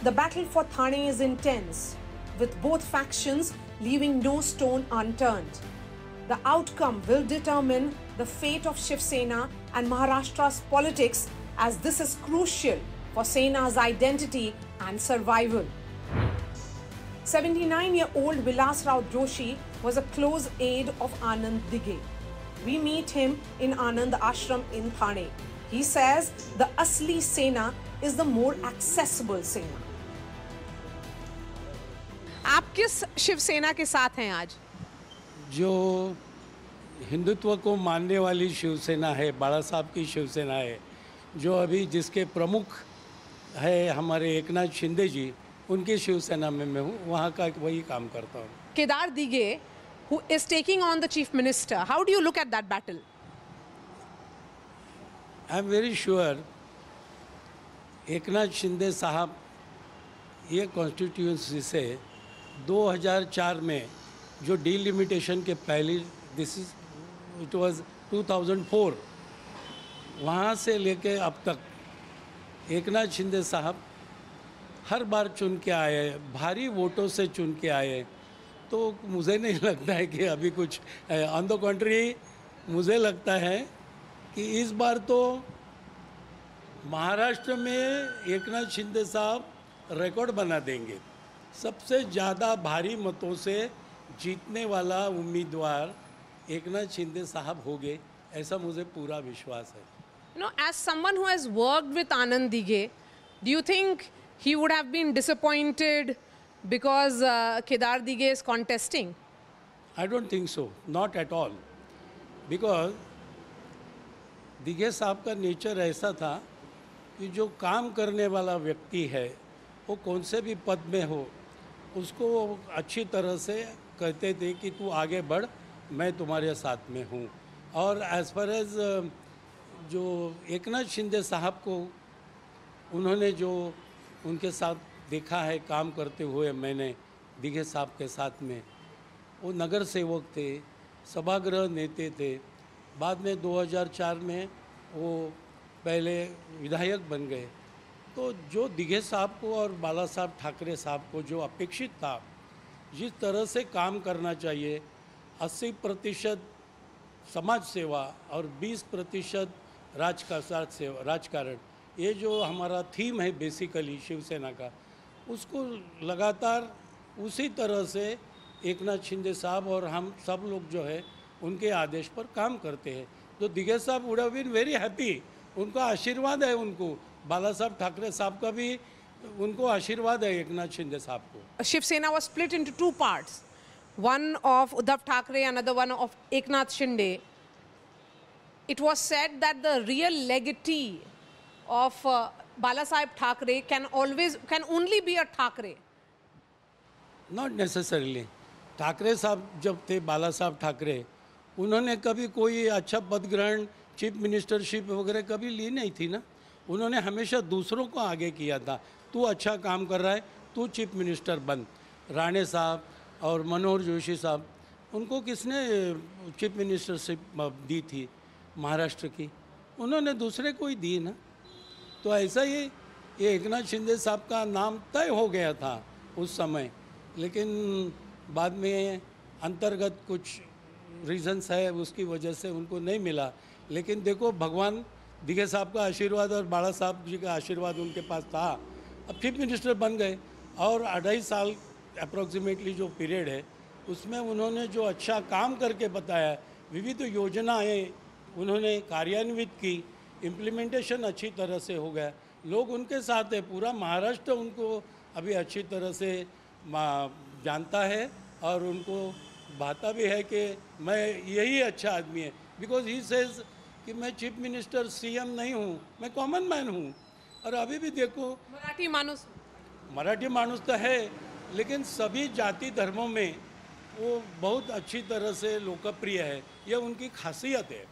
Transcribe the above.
The battle for Thane is intense, with both factions leaving no stone unturned. The outcome will determine the fate of Shiv Sena and Maharashtra's politics, as this is crucial for Sena's identity and survival. 79-year-old Vilas Rao Joshi was a close aide of Anand Dighe. We meet him in Anand Ashram in Thane. He says the Asli Sena is the more accessible Sena. आप किस शिवसेना के साथ हैं आज? जो हिंदुत्व को मानने वाली शिवसेना है, बाला साहब की शिवसेना है, जो अभी जिसके प्रमुख है हमारे एकनाथ शिंदे जी, उनकी शिवसेना में मैं हूँ, वहाँ का वही काम करता हूँ. Kedar Dighe, who is taking on the chief minister, how do you look at that battle? I am very sure Eknath Shinde साहब ये कॉन्स्टिट्यूंसी से 2004 में जो डिलिमिटेशन के पहले इट वाज 2004, वहाँ से लेके अब तक एकनाथ शिंदे साहब हर बार चुन के आए, भारी वोटों से चुन के आए. तो मुझे नहीं लगता है कि अभी कुछ ऑन द कंट्री, मुझे लगता है कि इस बार तो महाराष्ट्र में एकनाथ शिंदे साहब रिकॉर्ड बना देंगे. सबसे ज़्यादा भारी मतों से जीतने वाला उम्मीदवार एकनाथ शिंदे साहब होंगे, ऐसा मुझे पूरा विश्वास है. You know, as someone who has worked with Anand Dighe, do you think he would have been disappointed because Kedar Dighe is contesting? I don't think so, not at all. Because Dighe साहब का nature ऐसा था कि जो काम करने वाला व्यक्ति है, वो कौन से भी पद में हो, उसको अच्छी तरह से कहते थे कि तू आगे बढ़, मैं तुम्हारे साथ में हूँ. और एज़ फार एज जो एकनाथ शिंदे साहब को उन्होंने जो उनके साथ देखा है काम करते हुए, मैंने दिघे साहब के साथ में, वो नगर सेवक थे, सभागृह नेते थे. बाद में 2004 में वो पहले विधायक बन गए. तो जो दिघे साहब को और बाला साहब ठाकरे साहब को जो अपेक्षित था, जिस तरह से काम करना चाहिए, 80% समाज सेवा और 20% राजकारण, ये जो हमारा थीम है बेसिकली शिवसेना का, उसको लगातार उसी तरह से एकनाथ शिंदे साहब और हम सब लोग जो है उनके आदेश पर काम करते हैं. तो दिघे साहब would have been very happy. उनका आशीर्वाद है, उनको बाला साहब ठाकरे साहब का भी उनको आशीर्वाद है एकनाथ शिंदे साहब को. Shivsena was split into two parts, one of Uddhav Thackeray, another one of Eknath Shinde. It was said that the real legatee of Bala Saheb Thackeray can only be a Thackeray. Not necessarily. Thackeray साहब जब थे, बाला साहब ठाकरे, उन्होंने कभी कोई अच्छा पद ग्रहण, चीफ मिनिस्टरशिप वगैरह कभी ली नहीं थी ना. उन्होंने हमेशा दूसरों को आगे किया था. तू अच्छा काम कर रहा है, तू चीफ मिनिस्टर बन. राणे साहब और मनोहर जोशी साहब, उनको किसने चीफ मिनिस्टरशिप दी थी महाराष्ट्र की? उन्होंने दूसरे को ही दी ना. तो ऐसा ही ये एकनाथ शिंदे साहब का नाम तय हो गया था उस समय, लेकिन बाद में अंतर्गत कुछ रीजंस है, उसकी वजह से उनको नहीं मिला. लेकिन देखो, भगवान दिघे साहब का आशीर्वाद और बाला साहब जी का आशीर्वाद उनके पास था. अब चीफ मिनिस्टर बन गए और 2.5 साल अप्रॉक्सीमेटली जो पीरियड है, उसमें उन्होंने जो अच्छा काम करके बताया, विविध योजनाएं उन्होंने कार्यान्वित की, इम्प्लीमेंटेशन अच्छी तरह से हो गया. लोग उनके साथ है, पूरा महाराष्ट्र उनको अभी अच्छी तरह से जानता है और उनको भाता भी है कि मैं यही अच्छा आदमी है. बिकॉज ही सेज कि मैं चीफ मिनिस्टर सीएम नहीं हूँ, मैं कॉमन मैन हूँ. और अभी भी देखो, मराठी मानुस तो है, लेकिन सभी जाति धर्मों में वो बहुत अच्छी तरह से लोकप्रिय है. ये उनकी खासियत है.